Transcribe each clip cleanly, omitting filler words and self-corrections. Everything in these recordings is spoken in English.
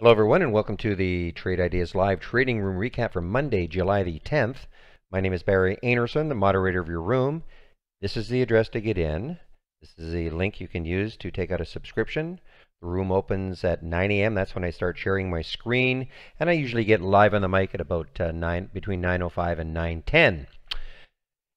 Hello everyone and welcome to the Trade Ideas Live Trading Room recap for Monday, July the 10th. My name is Barry Anerson, the moderator of your room. This is the address to get in. This is a link you can use to take out a subscription. The room opens at 9 a.m. That's when I start sharing my screen, and I usually get live on the mic at about between 9:05 and 9:10.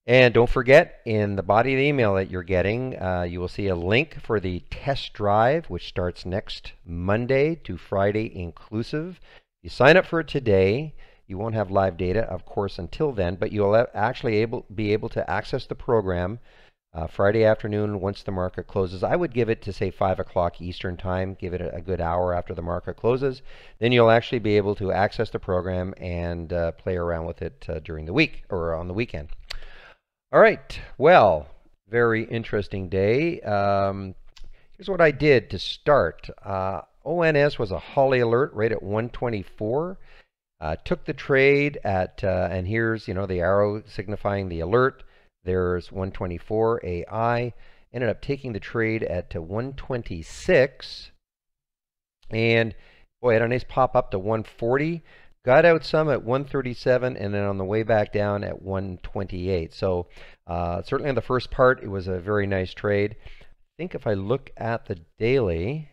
And don't forget, in the body of the email that you're getting, you will see a link for the test drive, which starts next Monday to Friday inclusive. You sign up for it today. You won't have live data, of course, until then, but you'll actually be able to access the program Friday afternoon once the market closes. I would give it to, say, 5 o'clock Eastern Time. Give it a good hour after the market closes. Then you'll actually be able to access the program and play around with it during the week or on the weekend. All right, well, very interesting day. Here's what I did to start. ONS was a Holly alert right at 124. Took the trade at, and here's, the arrow signifying the alert. There's 124 AI. Ended up taking the trade at 126. And boy, had a nice pop up to 140. Got out some at 137 and then on the way back down at 128. So certainly on the first part, it was a very nice trade. I think if I look at the daily,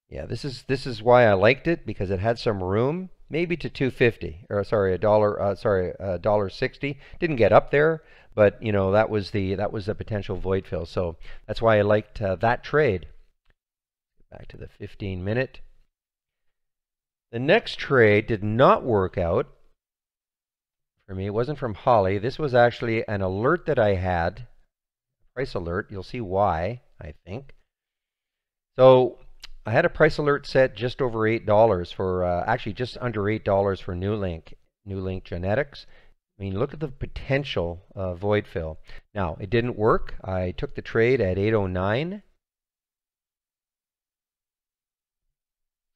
yeah, this is why I liked it, because it had some room, maybe to 250 or sorry, $1.60. Didn't get up there, but that was the potential void fill. So that's why I liked that trade. Back to the 15-minute. The next trade did not work out for me. It wasn't from Holly. This was actually an alert that I had, price alert. You'll see why, I think. So I had a price alert set just over $8 for, actually just under $8 for Newlink Genetics. I mean, look at the potential void fill. Now, it didn't work. I took the trade at 809.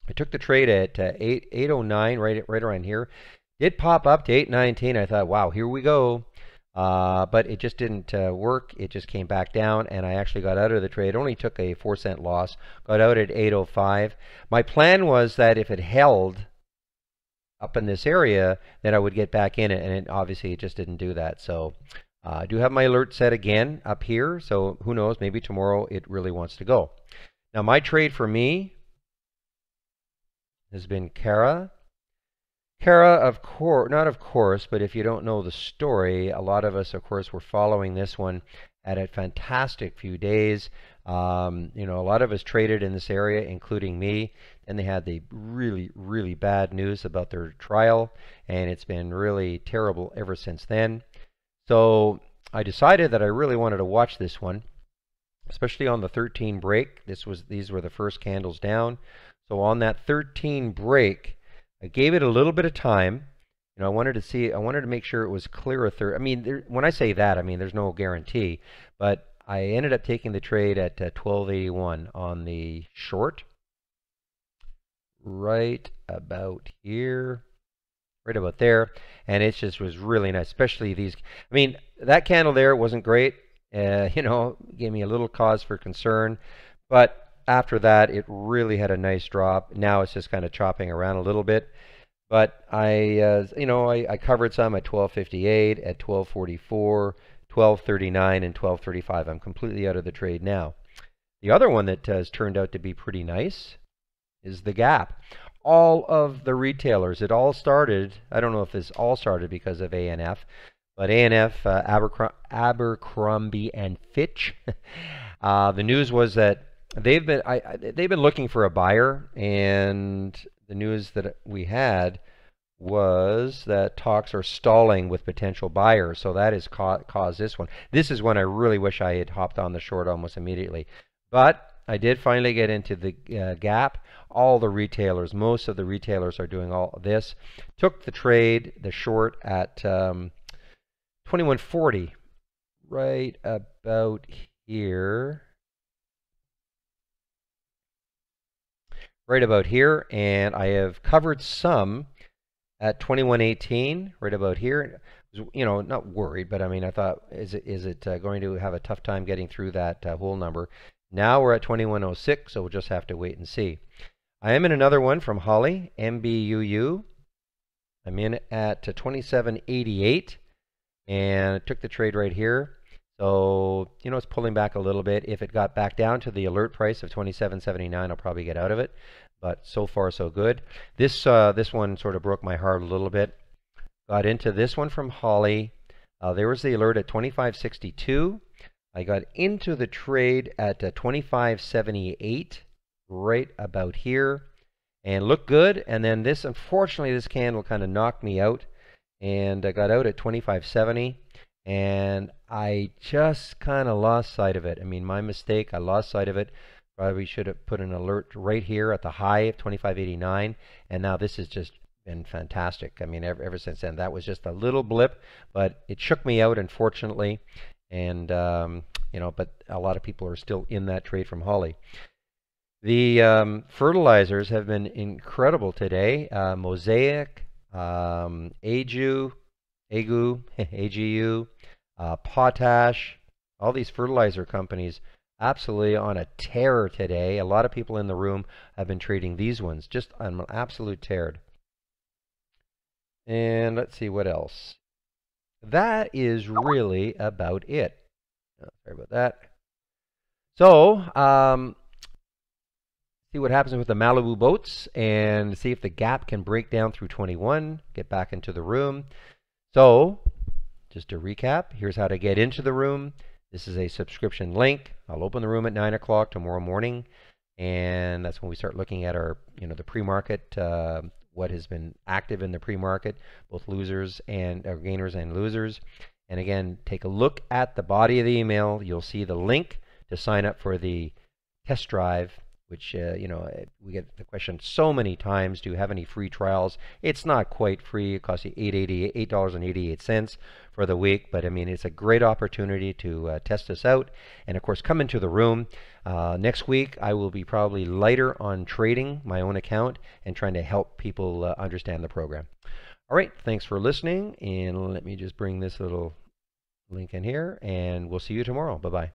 I took the trade at 809, right around here. Did pop up to 819. I thought, wow, here we go. But it just didn't work. It just came back down, and I actually got out of the trade. Only took a 4-cent loss. Got out at 805. My plan was that if it held up in this area, then I would get back in it, and obviously it just didn't do that. So I do have my alert set again up here. So who knows? Maybe tomorrow it really wants to go. Now my trade for me has been Cara. Cara, of course, not of course, but if you don't know the story, a lot of us, of course, were following this one at a fantastic few days. A lot of us traded in this area, including me. Then they had the really, really bad news about their trial, and it's been really terrible ever since then. So I decided that I really wanted to watch this one, especially on the 13 break. These were the first candles down. So on that 13 break, I gave it a little bit of time. I wanted to make sure it was clear of 30. I mean, when I say that, I mean there's no guarantee, but I ended up taking the trade at 1281 on the short, right about here, right about there, and it just was really nice, especially these. I mean, that candle there wasn't great. Gave me a little cause for concern, but after that, it really had a nice drop. Now it's just kind of chopping around a little bit. But I covered some at 1258, at 1244, 1239, and 1235. I'm completely out of the trade now. The other one that has turned out to be pretty nice is the gap. All of the retailers, it all started, I don't know if this all started because of ANF, but ANF, Abercrombie and Fitch. The news was that they've been looking for a buyer, and the news that we had was that talks are stalling with potential buyers. So that has caused this one. This is one I really wish I had hopped on the short almost immediately. But I did finally get into the gap. All the retailers, most of the retailers are doing all of this. Took the trade, the short at 2140, right about here. Right about here, and I have covered some at 2118, right about here. Not worried, but I mean, I thought, is it going to have a tough time getting through that whole number? Now we're at 2106, so we'll just have to wait and see. I am in another one from Holly, MBUU. I'm in at 27.88 and I took the trade right here. So, it's pulling back a little bit. If it got back down to the alert price of 27.79, I'll probably get out of it. But so far, so good. This one sort of broke my heart a little bit. Got into this one from Holly. There was the alert at 25.62. I got into the trade at 25.78, right about here, and looked good. And then unfortunately, this candle kind of knocked me out, and I got out at 25.70. And I just kind of lost sight of it. I mean, my mistake, I lost sight of it. Probably should have put an alert right here at the high of 25.89. And now this has just been fantastic. I mean, ever since then, that was just a little blip, but it shook me out, unfortunately. And, but a lot of people are still in that trade from Holly. The fertilizers have been incredible today. Mosaic, AGU, Potash, all these fertilizer companies absolutely on a tear today. A lot of people in the room have been trading these ones, just on an absolute tear. And let's see what else. That is really about it. Oh, sorry about that. So, see what happens with the Malibu boats and see if the gap can break down through 21, get back into the room. So, just to recap, here's how to get into the room. This is a subscription link. I'll open the room at 9 o'clock tomorrow morning, and that's when we start looking at our, the pre-market, what has been active in the pre-market, both losers and gainers and losers. And again, take a look at the body of the email. You'll see the link to sign up for the test drive, which, we get the question so many times, do you have any free trials? It's not quite free. It costs you $8.88 for the week, but I mean, it's a great opportunity to test this out. And of course, come into the room. Next week, I will be probably lighter on trading my own account and trying to help people understand the program. All right, thanks for listening, and let me just bring this little link in here, and we'll see you tomorrow. Bye-bye.